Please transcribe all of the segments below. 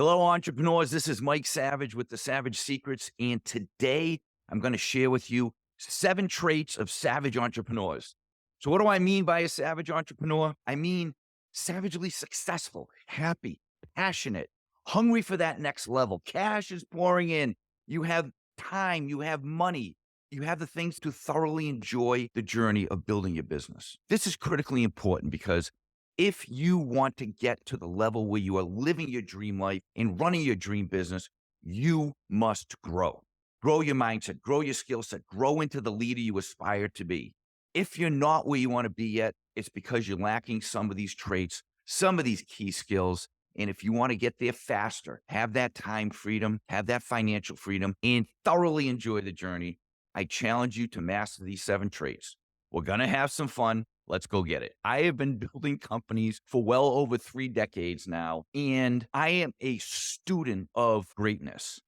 Hello, entrepreneurs. This is Mike Savage with the Savage Secrets. And today I'm going to share with you 7 traits of savage entrepreneurs. So, what do I mean by a savage entrepreneur? I mean savagely successful, happy, passionate, hungry for that next level. Cash is pouring in. You have time, you have money, you have the things to thoroughly enjoy the journey of building your business. This is critically important because if you want to get to the level where you are living your dream life and running your dream business, you must grow. Grow your mindset, grow your skill set, grow into the leader you aspire to be. If you're not where you want to be yet, it's because you're lacking some of these traits, some of these key skills. And if you want to get there faster, have that time freedom, have that financial freedom, and thoroughly enjoy the journey, I challenge you to master these 7 traits. We're going to have some fun. Let's go get it. I have been building companies for well over 3 decades now, and I am a student of greatness.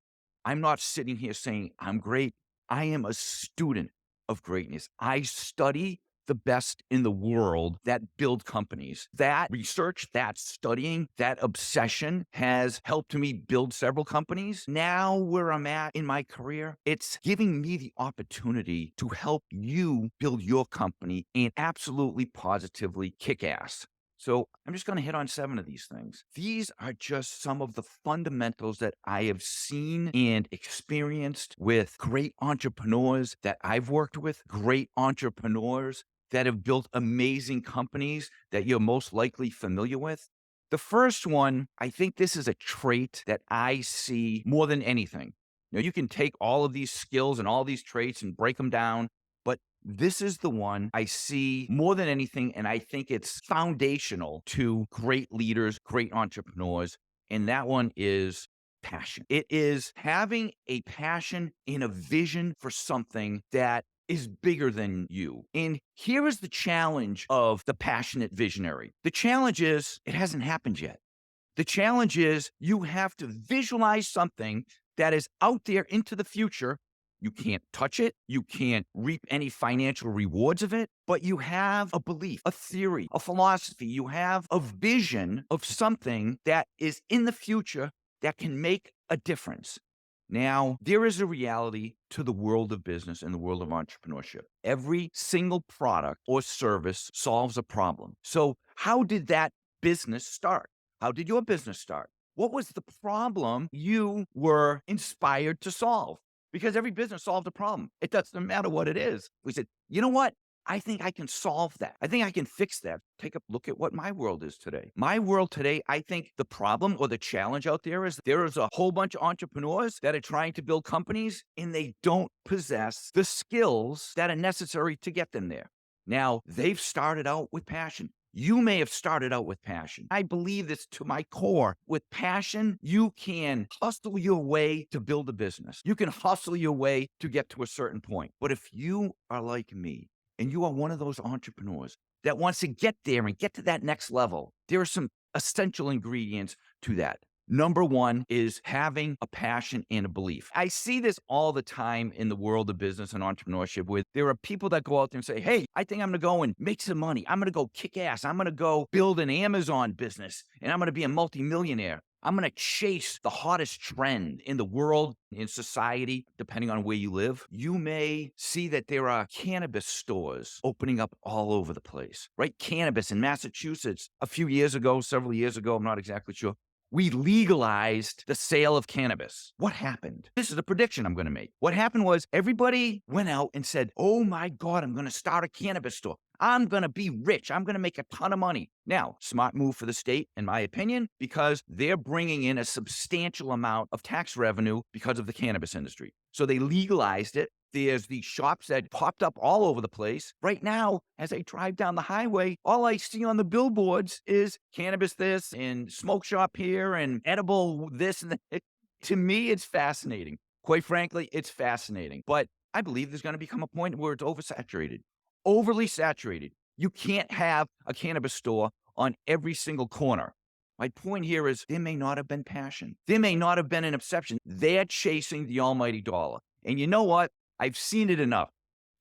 I'm not sitting here saying I'm great. I am a student of greatness. I study the best in the world that build companies. That research, that studying, that obsession has helped me build several companies. Now, where I'm at in my career, it's giving me the opportunity to help you build your company and absolutely positively kick ass. So I'm just going to hit on 7 of these things. These are just some of the fundamentals that I have seen and experienced with great entrepreneurs that I've worked with, great entrepreneurs that have built amazing companies that you're most likely familiar with. The first one, I think this is a trait that I see more than anything. You can take all of these skills and all these traits and break them down, but this is the one I see more than anything, and I think it's foundational to great leaders, great entrepreneurs, and that one is passion. It is having a passion and a vision for something that is bigger than you. And here is the challenge of the passionate visionary. The challenge is it hasn't happened yet. The challenge is you have to visualize something that is out there into the future. You can't touch it. You can't reap any financial rewards of it, but you have a belief, a theory, a philosophy. You have a vision of something that is in the future that can make a difference. Now, there is a reality to the world of business and the world of entrepreneurship. Every single product or service solves a problem. So how did that business start? How did your business start? What was the problem you were inspired to solve? Because every business solved a problem. It doesn't matter what it is. We said, you know what? I think I can solve that. I think I can fix that. Take a look at what my world is today. My world today, I think the problem or the challenge out there is a whole bunch of entrepreneurs that are trying to build companies and they don't possess the skills that are necessary to get them there. Now, they've started out with passion. You may have started out with passion. I believe this to my core. With passion, you can hustle your way to build a business. You can hustle your way to get to a certain point. But if you are like me, and you are one of those entrepreneurs that wants to get there and get to that next level, there are some essential ingredients to that. Number 1 is having a passion and a belief. I see this all the time in the world of business and entrepreneurship where there are people that go out there and say, hey, I think I'm going to go and make some money. I'm going to go kick ass. I'm going to go build an Amazon business and I'm going to be a multimillionaire. I'm going to chase the hottest trend in the world, in society, depending on where you live. You may see that there are cannabis stores opening up all over the place, right? Cannabis in Massachusetts a few years ago, several years ago, I'm not exactly sure. We legalized the sale of cannabis. What happened? This is a prediction I'm going to make. What happened was everybody went out and said, oh my God, I'm going to start a cannabis store. I'm going to be rich. I'm going to make a ton of money. Now, smart move for the state, in my opinion, because they're bringing in a substantial amount of tax revenue because of the cannabis industry. So they legalized it. There's these shops that popped up all over the place. Right now, as I drive down the highway, all I see on the billboards is cannabis this and smoke shop here and edible this and that. To me, it's fascinating. Quite frankly, it's fascinating. But I believe there's going to become a point where it's oversaturated, overly saturated. You can't have a cannabis store on every single corner. My point here is there may not have been passion. There may not have been an obsession. They're chasing the almighty dollar. And you know what? I've seen it enough.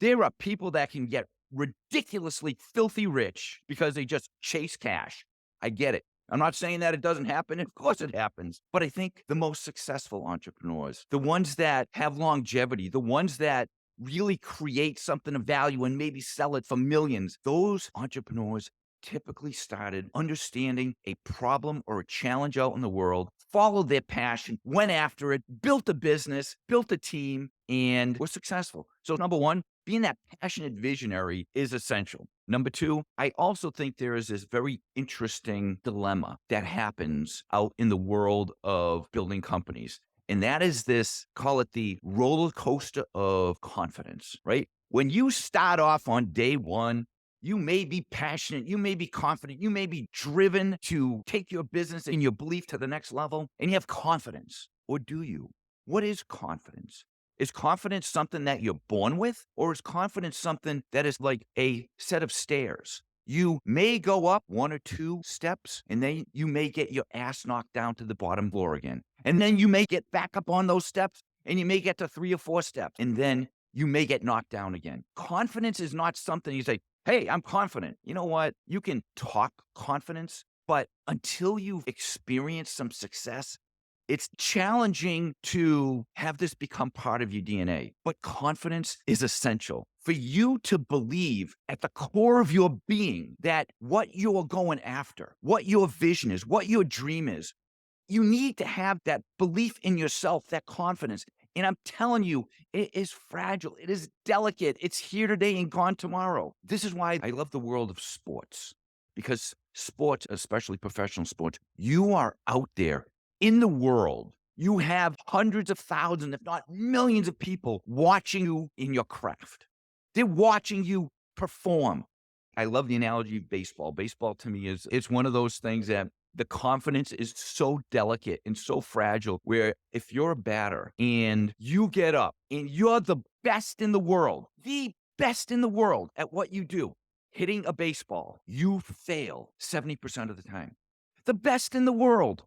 There are people that can get ridiculously filthy rich because they just chase cash. I get it. I'm not saying that it doesn't happen. Of course it happens. But I think the most successful entrepreneurs, the ones that have longevity, the ones that really create something of value and maybe sell it for millions, those entrepreneurs typically started understanding a problem or a challenge out in the world, followed their passion, went after it, built a business, built a team, and were successful. So, number one, being that passionate visionary is essential. Number two, I also think there is this very interesting dilemma that happens out in the world of building companies. And that is this, call it the roller coaster of confidence, right? When you start off on day one, you may be passionate, you may be confident, you may be driven to take your business and your belief to the next level, and you have confidence. Or do you? What is confidence? Is confidence something that you're born with, or is confidence something that is like a set of stairs? You may go up one or two steps, and then you may get your ass knocked down to the bottom floor again. And then you may get back up on those steps, and you may get to 3 or 4 steps, and then you may get knocked down again. Confidence is not something you say, hey, I'm confident. You know what? You can talk confidence, but until you've experienced some success, it's challenging to have this become part of your DNA. But confidence is essential for you to believe at the core of your being that what you're going after, what your vision is, what your dream is, you need to have that belief in yourself, that confidence. And I'm telling you, it is fragile. It is delicate. It's here today and gone tomorrow. This is why I love the world of sports, because sports, especially professional sports, you are out there in the world. You have hundreds of thousands, if not millions of people watching you in your craft. They're watching you perform. I love the analogy of baseball. Baseball to me is it's one of those things that the confidence is so delicate and so fragile where if you're a batter and you get up and you're the best in the world at what you do, hitting a baseball, you fail 70% of the time. The best in the world.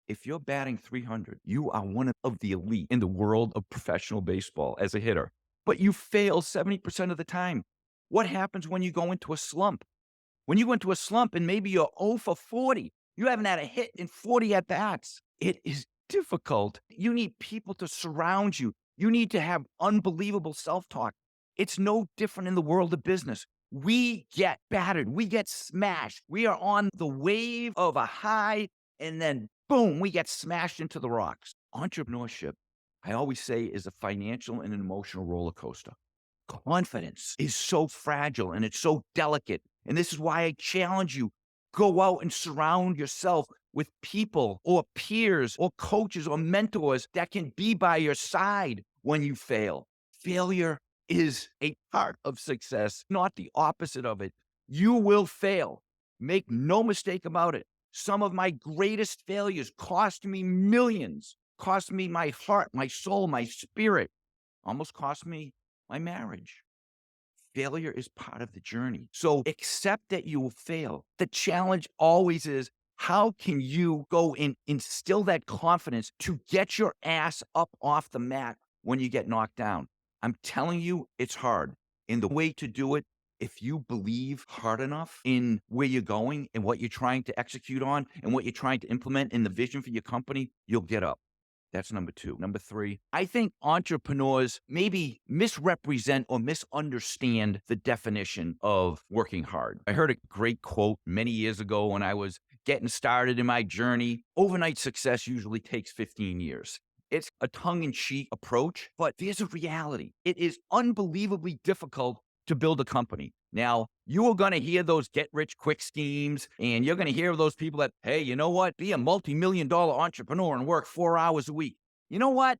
If you're batting 300, you are one of the elite in the world of professional baseball as a hitter, but you fail 70% of the time. What happens when you go into a slump? When you go into a slump and maybe you're 0 for 40, you haven't had a hit in 40 at bats. It is difficult. You need people to surround you. You need to have unbelievable self-talk. It's no different in the world of business. We get battered. We get smashed. We are on the wave of a high, and then boom, we get smashed into the rocks. Entrepreneurship, I always say, is a financial and an emotional roller coaster. Confidence is so fragile and it's so delicate. And this is why I challenge you, go out and surround yourself with people or peers or coaches or mentors that can be by your side when you fail. Failure is a part of success, not the opposite of it. You will fail. Make no mistake about it. Some of my greatest failures cost me millions, cost me my heart, my soul, my spirit, almost cost me my marriage. Failure is part of the journey. So accept that you will fail. The challenge always is, how can you go and instill that confidence to get your ass up off the mat when you get knocked down? I'm telling you, it's hard. And the way to do it, if you believe hard enough in where you're going and what you're trying to execute on and what you're trying to implement in the vision for your company, you'll get up. That's number two. Number three, I think entrepreneurs maybe misrepresent or misunderstand the definition of working hard. I heard a great quote many years ago when I was getting started in my journey. Overnight success usually takes 15 years. It's a tongue-in-cheek approach, but there's a reality. It is unbelievably difficult to build a company. Now, you are going to hear those get-rich-quick schemes, and you're going to hear those people that, hey, you know what? Be a multi-million-dollar entrepreneur and work 4 hours a week. You know what?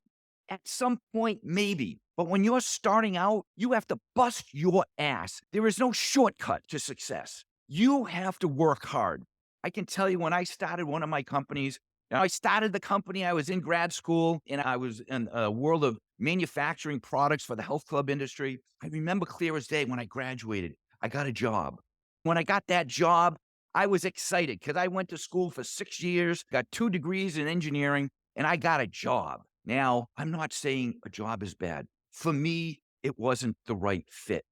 At some point, maybe. But when you're starting out, you have to bust your ass. There is no shortcut to success. You have to work hard. I can tell you when I started one of my companies, I started the company, I was in grad school, and I was in a world of manufacturing products for the health club industry. I remember clear as day when I graduated, I got a job. When I got that job, I was excited because I went to school for 6 years, got 2 degrees in engineering, and I got a job. Now, I'm not saying a job is bad. For me, it wasn't the right fit.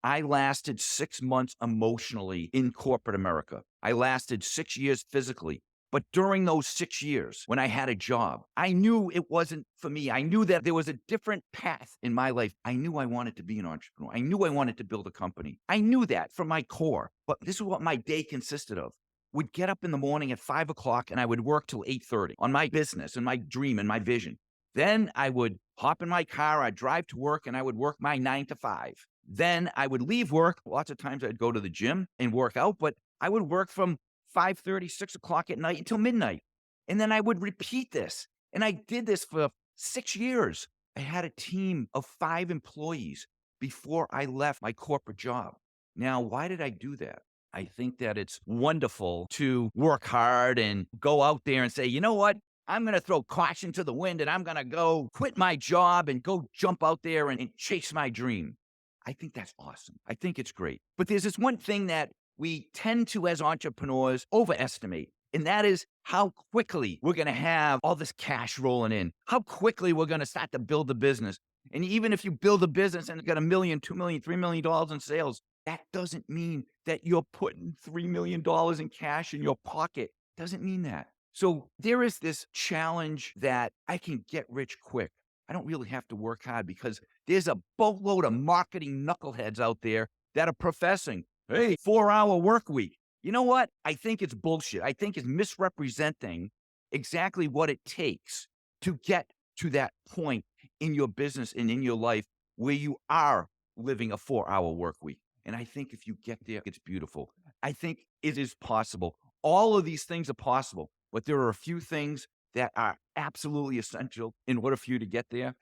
I lasted 6 months emotionally in corporate America. I lasted 6 years physically. But during those 6 years, when I had a job, I knew it wasn't for me. I knew that there was a different path in my life. I knew I wanted to be an entrepreneur. I knew I wanted to build a company. I knew that from my core. But this is what my day consisted of. Would get up in the morning at 5 o'clock and I would work till 8:30 on my business and my dream and my vision. Then I would hop in my car, I'd drive to work, and I would work my 9 to 5. Then I would leave work. Lots of times I'd go to the gym and work out, but I would work from 5:30, 6 o'clock at night until midnight. And then I would repeat this. And I did this for 6 years. I had a team of 5 employees before I left my corporate job. Now, why did I do that? I think that it's wonderful to work hard and go out there and say, you know what? I'm going to throw caution to the wind and I'm going to go quit my job and go jump out there and chase my dream. I think that's awesome. I think it's great. But there's this one thing that we tend to, as entrepreneurs, overestimate, and that is how quickly we're going to have all this cash rolling in, how quickly we're going to start to build a business. And even if you build a business and got $1 million, $2 million, $3 million in sales, that doesn't mean that you're putting $3 million in cash in your pocket. Doesn't mean that. So there is this challenge that I can get rich quick. I don't really have to work hard because there's a boatload of marketing knuckleheads out there that are professing, hey, 4-hour work week. You know what? I think it's bullshit. I think it's misrepresenting exactly what it takes to get to that point in your business and in your life where you are living a 4-hour work week. And I think if you get there, it's beautiful. I think it is possible. All of these things are possible, but there are a few things that are absolutely essential in order for you to get there.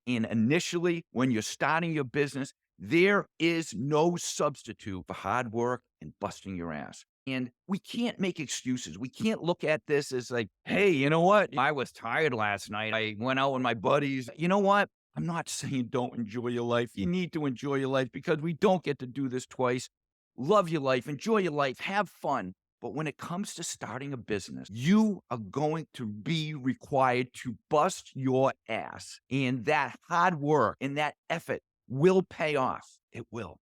And initially, when you're starting your business, there is no substitute for hard work and busting your ass. And we can't make excuses. We can't look at this as like, hey, you know what? I was tired last night. I went out with my buddies. You know what? I'm not saying don't enjoy your life. You need to enjoy your life because we don't get to do this twice. Love your life, enjoy your life, have fun. But when it comes to starting a business, you are going to be required to bust your ass. And that hard work and that effort will pay off. It will.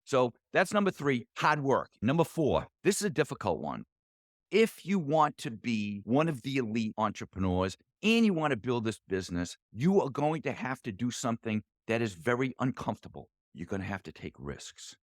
So that's number 3, hard work. Number 4, this is a difficult one. If you want to be one of the elite entrepreneurs and you want to build this business, you are going to have to do something that is very uncomfortable. You're going to have to take risks.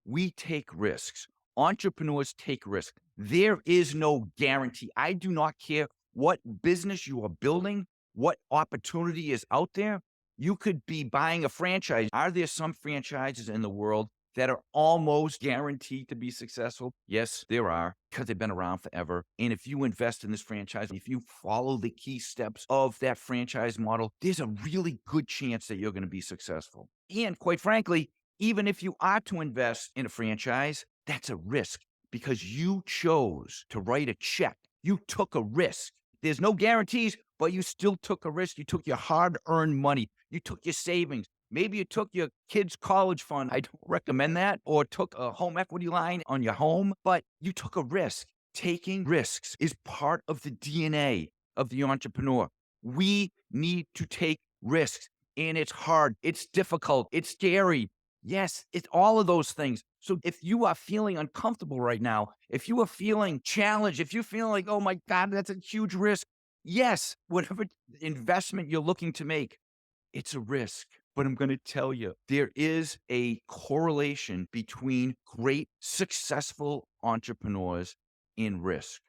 We take risks. Entrepreneurs take risks. There is no guarantee. I do not care what business you are building, what opportunity is out there. You could be buying a franchise. Are there some franchises in the world that are almost guaranteed to be successful? Yes, there are, because they've been around forever. And if you invest in this franchise, if you follow the key steps of that franchise model, there's a really good chance that you're going to be successful. And quite frankly, even if you are to invest in a franchise, that's a risk because you chose to write a check. You took a risk. There's no guarantees, but you still took a risk. You took your hard-earned money. You took your savings. Maybe you took your kid's college fund. I don't recommend that. Or took a home equity line on your home, but you took a risk. Taking risks is part of the DNA of the entrepreneur. We need to take risks, and it's hard. It's difficult. It's scary. Yes, it's all of those things. So if you are feeling uncomfortable right now, if you are feeling challenged, if you're feeling like, oh my God, that's a huge risk. Yes, whatever investment you're looking to make, it's a risk. But I'm going to tell you, there is a correlation between great, successful entrepreneurs and risk.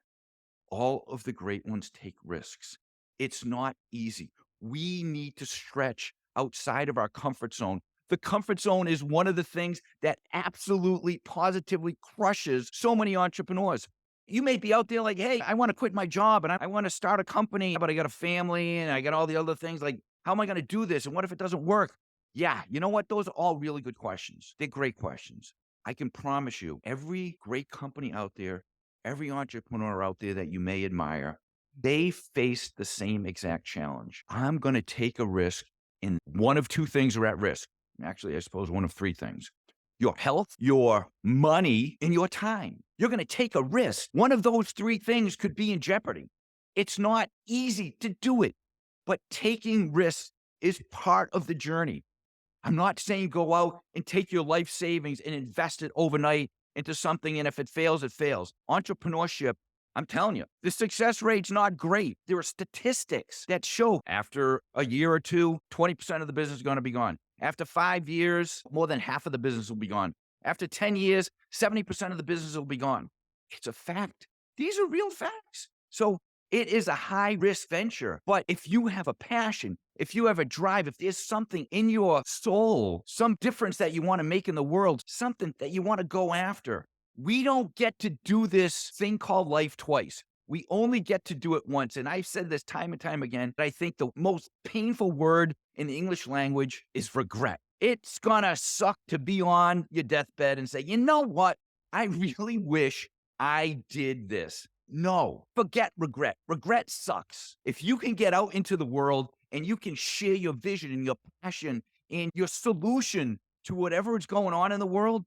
All of the great ones take risks. It's not easy. We need to stretch outside of our comfort zone. The comfort zone is one of the things that absolutely, positively crushes so many entrepreneurs. You may be out there like, hey, I want to quit my job and I want to start a company, but I got a family and I got all the other things. Like, how am I going to do this? And what if it doesn't work? Yeah, you know what? Those are all really good questions. They're great questions. I can promise you, every great company out there, every entrepreneur out there that you may admire, they face the same exact challenge. I'm going to take a risk, and one of 2 things are at risk. Actually, I suppose one of 3 things. Your health, your money, and your time. You're going to take a risk. One of those 3 things could be in jeopardy. It's not easy to do it, but taking risks is part of the journey. I'm not saying go out and take your life savings and invest it overnight into something, and if it fails, it fails. Entrepreneurship, I'm telling you, the success rate's not great. There are statistics that show after a year or two, 20% of the business is going to be gone. After 5 years, more than half of the business will be gone. After 10 years, 70% of the business will be gone. It's a fact. These are real facts. So it is a high risk venture. But if you have a passion, if you have a drive, if there's something in your soul, some difference that you want to make in the world, something that you want to go after, we don't get to do this thing called life twice. We only get to do it once. And I've said this time and time again. I think the most painful word in the English language is regret. It's gonna suck to be on your deathbed and say, you know what? I really wish I did this. No, forget regret. Regret sucks. If you can get out into the world and you can share your vision and your passion and your solution to whatever is going on in the world,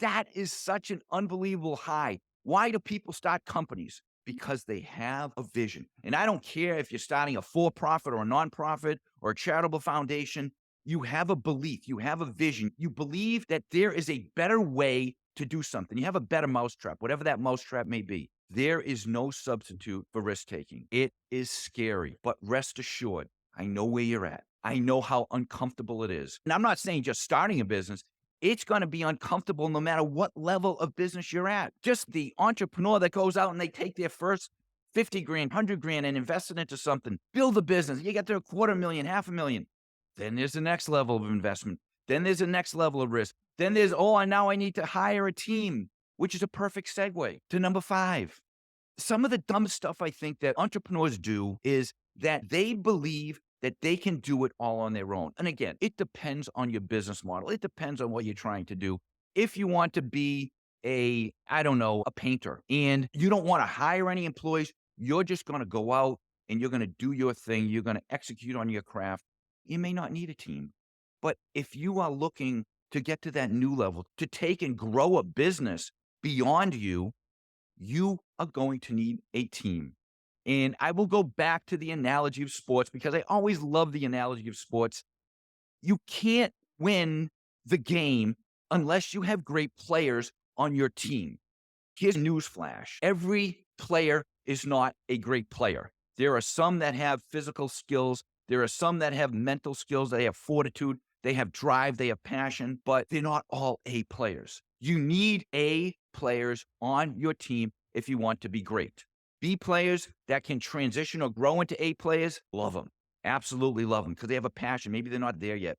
that is such an unbelievable high. Why do people start companies? Because they have a vision. And I don't care if you're starting a for-profit or a nonprofit or a charitable foundation, you have a belief, you have a vision. You believe that there is a better way to do something. You have a better mousetrap, whatever that mousetrap may be. There is no substitute for risk-taking. It is scary, but rest assured, I know where you're at. I know how uncomfortable it is. And I'm not saying just starting a business. It's going to be uncomfortable no matter what level of business you're at. Just the entrepreneur that goes out and they take their first 50 grand, 100 grand and invest it into something, build a business. You get to $250,000, $500,000. Then there's the next level of investment. Then there's the next level of risk. Then there's, now I need to hire a team, which is a perfect segue to number 5. Some of the dumb stuff I think that entrepreneurs do is that they believe that they can do it all on their own. And again, it depends on your business model. It depends on what you're trying to do. If you want to be a painter and you don't want to hire any employees, you're just going to go out and you're going to do your thing. You're going to execute on your craft. You may not need a team. But if you are looking to get to that new level, to take and grow a business beyond you, you are going to need a team. And I will go back to the analogy of sports because I always love the analogy of sports. You can't win the game unless you have great players on your team. Here's a newsflash. Every player is not a great player. There are some that have physical skills. There are some that have mental skills. They have fortitude. They have drive. They have passion, but they're not all A players. You need A players on your team if you want to be great. B players that can transition or grow into A players, love them. Absolutely love them because they have a passion. Maybe they're not there yet.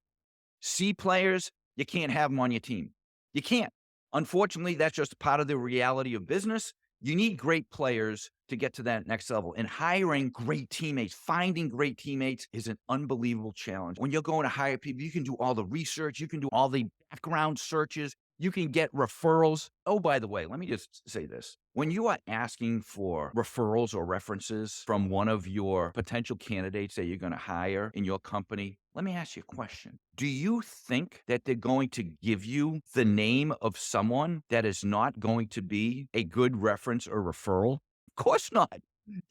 C players, you can't have them on your team. You can't. Unfortunately, that's just part of the reality of business. You need great players to get to that next level. And hiring great teammates, finding great teammates is an unbelievable challenge. When you're going to hire people, you can do all the research. You can do all the background searches. You can get referrals. Oh, by the way, let me just say this. When you are asking for referrals or references from one of your potential candidates that you're going to hire in your company, let me ask you a question. Do you think that they're going to give you the name of someone that is not going to be a good reference or referral? Of course not.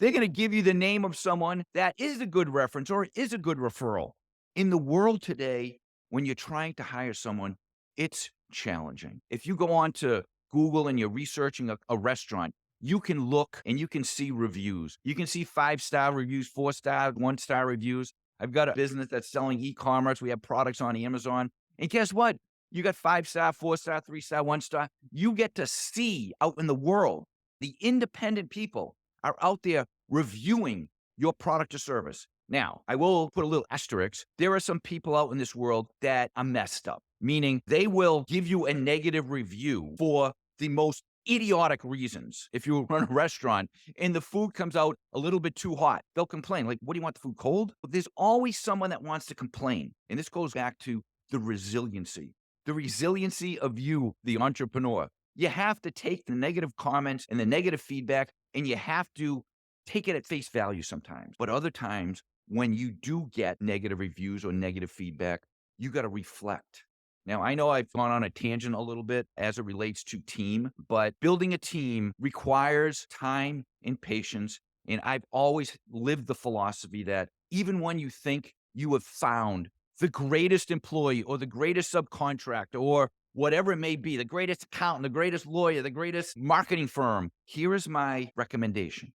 They're going to give you the name of someone that is a good reference or is a good referral. In the world today, when you're trying to hire someone, it's challenging. If you go on to Google and you're researching a restaurant, you can look and you can see reviews. You can see 5-star reviews, 4-star, 1-star reviews. I've got a business that's selling e-commerce. We have products on Amazon. And guess what? You got 5-star, 4-star, 3-star, 1-star. You get to see out in the world, the independent people are out there reviewing your product or service. Now, I will put a little asterisk. There are some people out in this world that are messed up, meaning they will give you a negative review for the most idiotic reasons. If you run a restaurant and the food comes out a little bit too hot, they'll complain. Like, what do you want the food cold? But there's always someone that wants to complain. And this goes back to the resiliency of you, the entrepreneur. You have to take the negative comments and the negative feedback, and you have to take it at face value sometimes. But other times, when you do get negative reviews or negative feedback, you got to reflect. Now, I know I've gone on a tangent a little bit as it relates to team, but building a team requires time and patience. And I've always lived the philosophy that even when you think you have found the greatest employee or the greatest subcontractor or whatever it may be, the greatest accountant, the greatest lawyer, the greatest marketing firm. Here is my recommendation: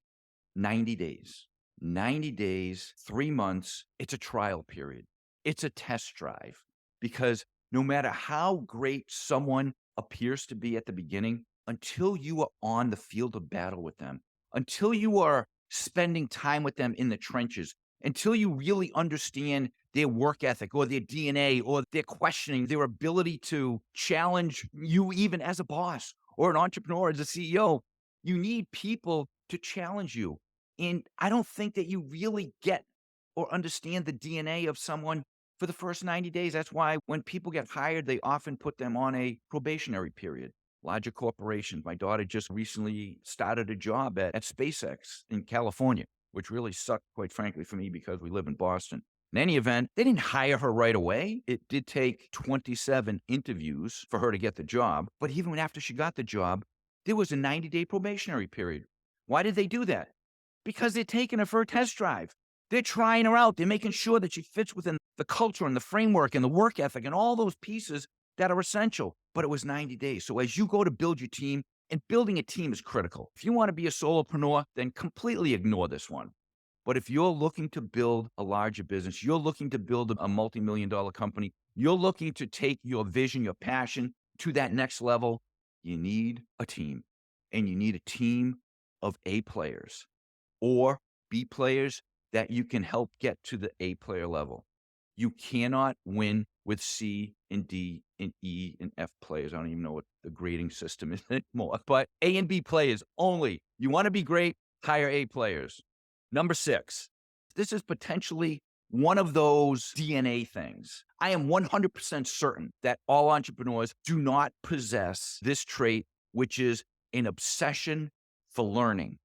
90 days. 90 days, 3 months. It's a trial period. It's a test drive, because no matter how great someone appears to be at the beginning, until you are on the field of battle with them, until you are spending time with them in the trenches, until you really understand their work ethic or their DNA or their questioning, their ability to challenge you even as a boss or an entrepreneur, as a CEO, you need people to challenge you. And I don't think that you really get or understand the DNA of someone for the first 90 days. That's why when people get hired, they often put them on a probationary period. Larger corporations. My daughter just recently started a job at SpaceX in California, which really sucked, quite frankly, for me because we live in Boston. In any event, they didn't hire her right away. It did take 27 interviews for her to get the job. But even after she got the job, there was a 90-day probationary period. Why did they do that? Because they're taking her for a test drive. They're trying her out. They're making sure that she fits within the culture and the framework and the work ethic and all those pieces that are essential. But it was 90 days. So as you go to build your team, and building a team is critical. If you want to be a solopreneur, then completely ignore this one. But if you're looking to build a larger business, you're looking to build a multi-million-dollar company, you're looking to take your vision, your passion to that next level, you need a team. And you need a team of A players or B players that you can help get to the A player level. You cannot win with C and D and E and F players. I don't even know what the grading system is anymore, but A and B players only. You want to be great, hire A players. Number 6, this is potentially one of those DNA things. I am 100% certain that all entrepreneurs do not possess this trait, which is an obsession for learning.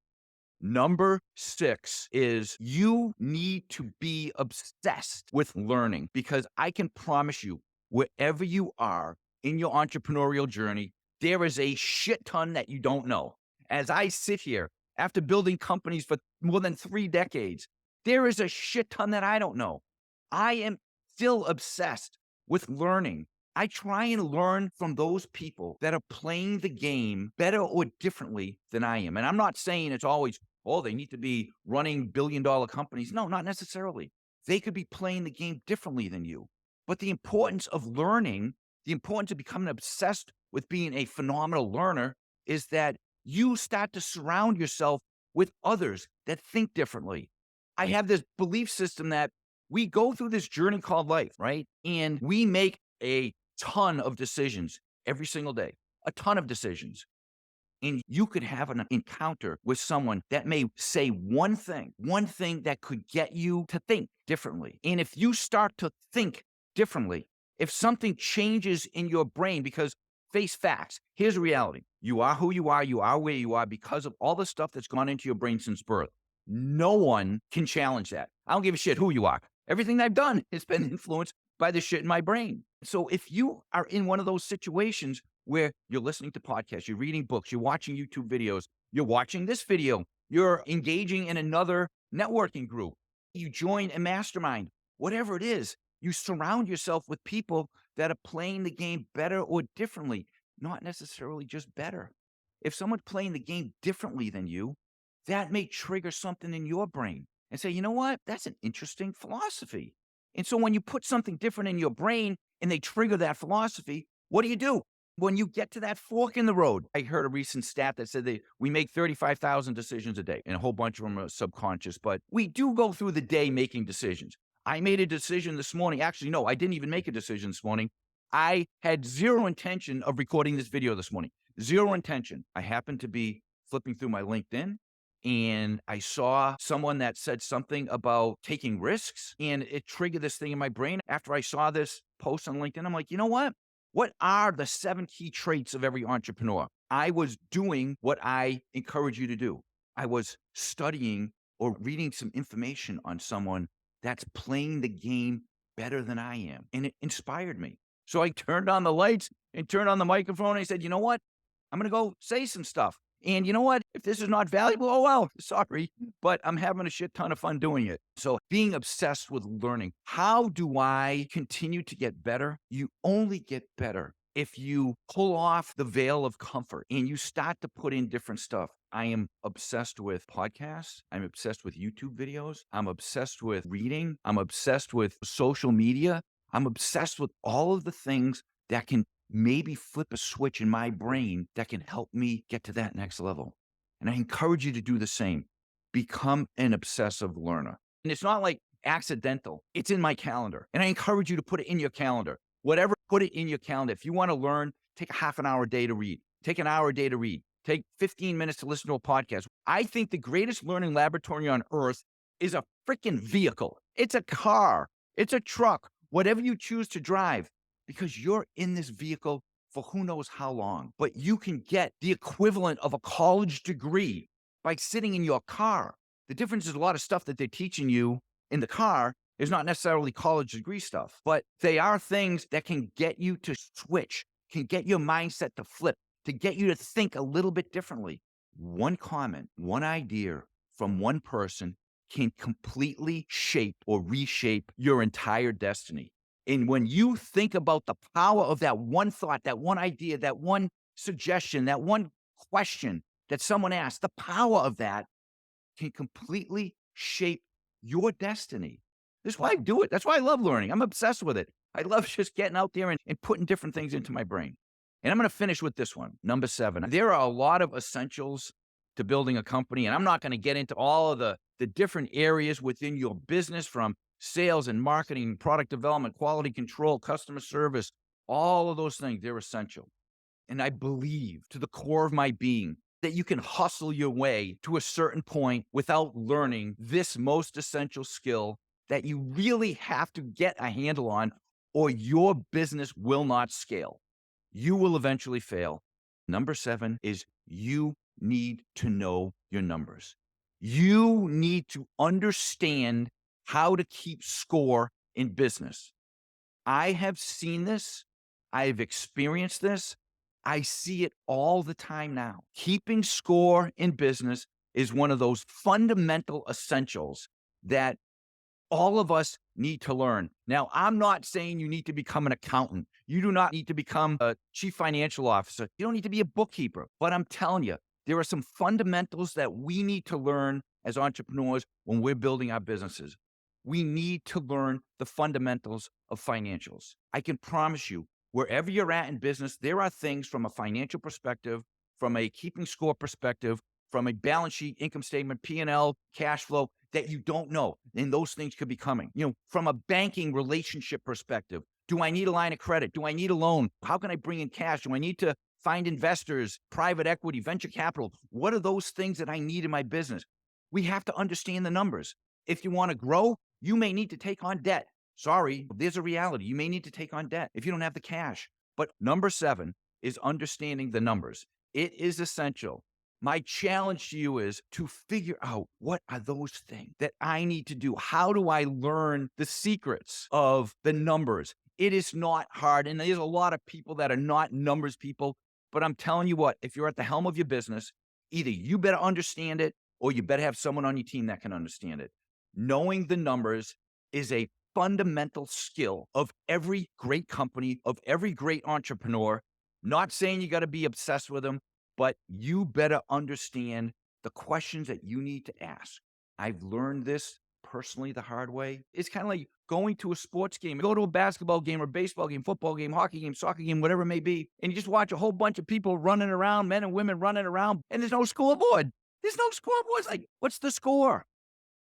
Number 6 is you need to be obsessed with learning, because I can promise you, wherever you are in your entrepreneurial journey, there is a shit ton that you don't know. As I sit here after building companies for more than 3 decades, there is a shit ton that I don't know. I am still obsessed with learning. I try and learn from those people that are playing the game better or differently than I am. And I'm not saying it's always, oh, they need to be running billion-dollar companies. No, not necessarily. They could be playing the game differently than you. But the importance of learning, the importance of becoming obsessed with being a phenomenal learner, is that you start to surround yourself with others that think differently. I have this belief system that we go through this journey called life, right? And we make a ton of decisions every single day, a ton of decisions. And you could have an encounter with someone that may say one thing that could get you to think differently. And if you start to think differently, if something changes in your brain, because face facts, here's the reality. You are who you are where you are because of all the stuff that's gone into your brain since birth. No one can challenge that. I don't give a shit who you are. Everything I've done has been influenced by the shit in my brain. So if you are in one of those situations where you're listening to podcasts, you're reading books, you're watching YouTube videos, you're watching this video, you're engaging in another networking group, you join a mastermind, whatever it is, you surround yourself with people that are playing the game better or differently, not necessarily just better. If someone's playing the game differently than you, that may trigger something in your brain and say, you know what? That's an interesting philosophy. And so when you put something different in your brain and they trigger that philosophy, what do? When you get to that fork in the road, I heard a recent stat that said that we make 35,000 decisions a day, and a whole bunch of them are subconscious, but we do go through the day making decisions. I made a decision this morning. Actually, no, I didn't even make a decision this morning. I had zero intention of recording this video this morning. Zero intention. I happened to be flipping through my LinkedIn, and I saw someone that said something about taking risks, and it triggered this thing in my brain. After I saw this post on LinkedIn, I'm like, you know what? What are the 7 key traits of every entrepreneur? I was doing what I encourage you to do. I was studying or reading some information on someone that's playing the game better than I am, and it inspired me. So I turned on the lights and turned on the microphone, and I said, you know what? I'm going to go say some stuff. And you know what? If this is not valuable, oh well, sorry, but I'm having a shit ton of fun doing it. So being obsessed with learning. How do I continue to get better? You only get better if you pull off the veil of comfort and you start to put in different stuff. I am obsessed with podcasts. I'm obsessed with YouTube videos. I'm obsessed with reading. I'm obsessed with social media. I'm obsessed with all of the things that can maybe flip a switch in my brain that can help me get to that next level. And I encourage you to do the same. Become an obsessive learner. And it's not like accidental, it's in my calendar. And I encourage you to put it in your calendar. Whatever, put it in your calendar. If you want to learn, take a half an hour a day to read, take an hour a day to read, take 15 minutes to listen to a podcast. I think the greatest learning laboratory on earth is a freaking vehicle. It's a car, it's a truck, whatever you choose to drive, because you're in this vehicle for who knows how long. But you can get the equivalent of a college degree by sitting in your car. The difference is a lot of stuff that they're teaching you in the car is not necessarily college degree stuff, but they are things that can get you to switch, can get your mindset to flip, to get you to think a little bit differently. One comment, one idea from one person can completely shape or reshape your entire destiny. And when you think about the power of that one thought, that one idea, that one suggestion, that one question that someone asked, the power of that can completely shape your destiny. This is why I do it. That's why I love learning. I'm obsessed with it. I love just getting out there and putting different things into my brain. And I'm going to finish with this one, number 7. There are a lot of essentials to building a company, and I'm not going to get into all of the different areas within your business, from sales and marketing, product development, quality control, customer service, all of those things. They're essential. And I believe to the core of my being that you can hustle your way to a certain point without learning this most essential skill that you really have to get a handle on, or your business will not scale. You will eventually fail. Number 7 is you need to know your numbers. You need to understand how to keep score in business. I have seen this. I've experienced this. I see it all the time now. Keeping score in business is one of those fundamental essentials that all of us need to learn. Now, I'm not saying you need to become an accountant. You do not need to become a chief financial officer. You don't need to be a bookkeeper. But I'm telling you, there are some fundamentals that we need to learn as entrepreneurs when we're building our businesses. We need to learn the fundamentals of financials. I can promise you, wherever you're at in business, there are things from a financial perspective, from a keeping score perspective, from a balance sheet, income statement, P&L, cash flow, that you don't know. And those things could be coming. From a banking relationship perspective, do I need a line of credit? Do I need a loan? How can I bring in cash? Do I need to find investors, private equity, venture capital? What are those things that I need in my business? We have to understand the numbers. If you want to grow, you may need to take on debt. Sorry, there's a reality. You may need to take on debt if you don't have the cash. But number 7 is understanding the numbers. It is essential. My challenge to you is to figure out, what are those things that I need to do? How do I learn the secrets of the numbers? It is not hard. And there's a lot of people that are not numbers people. But I'm telling you what, if you're at the helm of your business, either you better understand it, or you better have someone on your team that can understand it. Knowing the numbers is a fundamental skill of every great company, of every great entrepreneur. Not saying you got to be obsessed with them, but you better understand the questions that you need to ask. I've learned this personally the hard way. It's kind of like going to a sports game. Go to a basketball game or baseball game, football game, hockey game, soccer game, whatever it may be, and you just watch a whole bunch of people running around, men and women running around, and there's no scoreboard. There's no scoreboard. It's like, what's the score?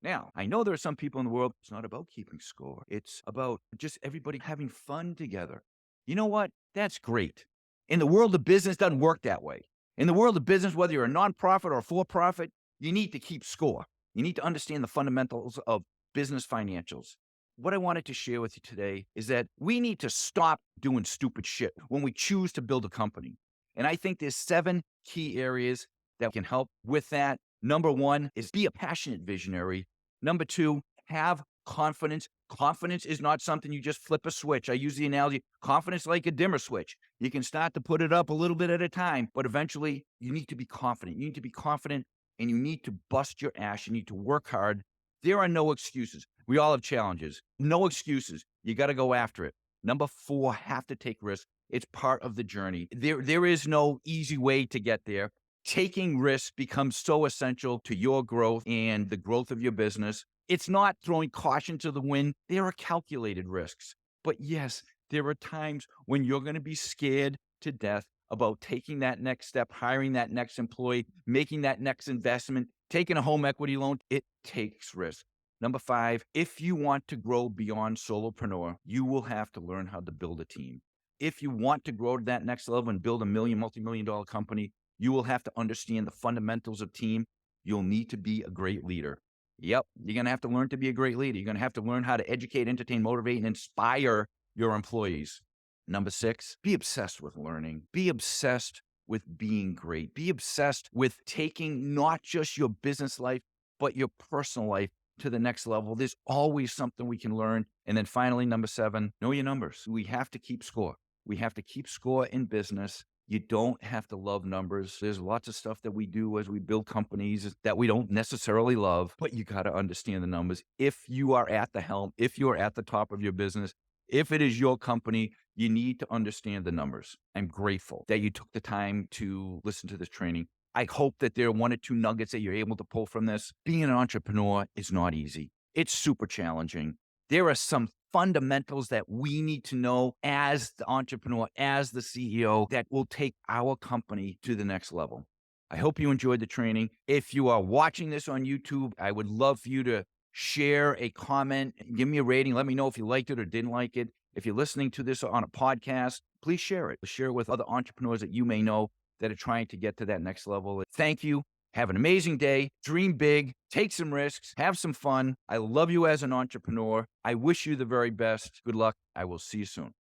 Now, I know there are some people in the world, it's not about keeping score. It's about just everybody having fun together. You know what? That's great. In the world of business, it doesn't work that way. In the world of business, whether you're a nonprofit or a for-profit, you need to keep score. You need to understand the fundamentals of business financials. What I wanted to share with you today is that we need to stop doing stupid shit when we choose to build a company. And I think there's 7 key areas that can help with that. Number 1 is be a passionate visionary. Number 2, have confidence. Confidence is not something you just flip a switch. I use the analogy, confidence like a dimmer switch. You can start to put it up a little bit at a time, but eventually you need to be confident. You need to be confident and you need to bust your ass. You need to work hard. There are no excuses. We all have challenges. No excuses. You got to go after it. Number 4, have to take risks. It's part of the journey. There is no easy way to get there. Taking risks becomes so essential to your growth and the growth of your business. It's not throwing caution to the wind. There are calculated risks. But yes, there are times when you're going to be scared to death about taking that next step, hiring that next employee, making that next investment, taking a home equity loan. It takes risk. Number 5, if you want to grow beyond solopreneur, you will have to learn how to build a team. If you want to grow to that next level and build a multi-million dollar company, you will have to understand the fundamentals of team. You'll need to be a great leader. Yep, you're going to have to learn to be a great leader. You're going to have to learn how to educate, entertain, motivate, and inspire your employees. Number 6, be obsessed with learning. Be obsessed with being great. Be obsessed with taking not just your business life, but your personal life to the next level. There's always something we can learn. And then finally, number 7, know your numbers. We have to keep score. We have to keep score in business. You don't have to love numbers. There's lots of stuff that we do as we build companies that we don't necessarily love, but you got to understand the numbers. If you are at the helm, if you're at the top of your business, if it is your company, you need to understand the numbers. I'm grateful that you took the time to listen to this training. I hope that there are 1 or 2 nuggets that you're able to pull from this. Being an entrepreneur is not easy. It's super challenging. There are some fundamentals that we need to know as the entrepreneur, as the CEO, that will take our company to the next level. I hope you enjoyed the training. If you are watching this on YouTube, I would love for you to share a comment, give me a rating. Let me know if you liked it or didn't like it. If you're listening to this on a podcast, please share it. Share it with other entrepreneurs that you may know that are trying to get to that next level. Thank you. Have an amazing day. Dream big. Take some risks. Have some fun. I love you as an entrepreneur. I wish you the very best. Good luck. I will see you soon.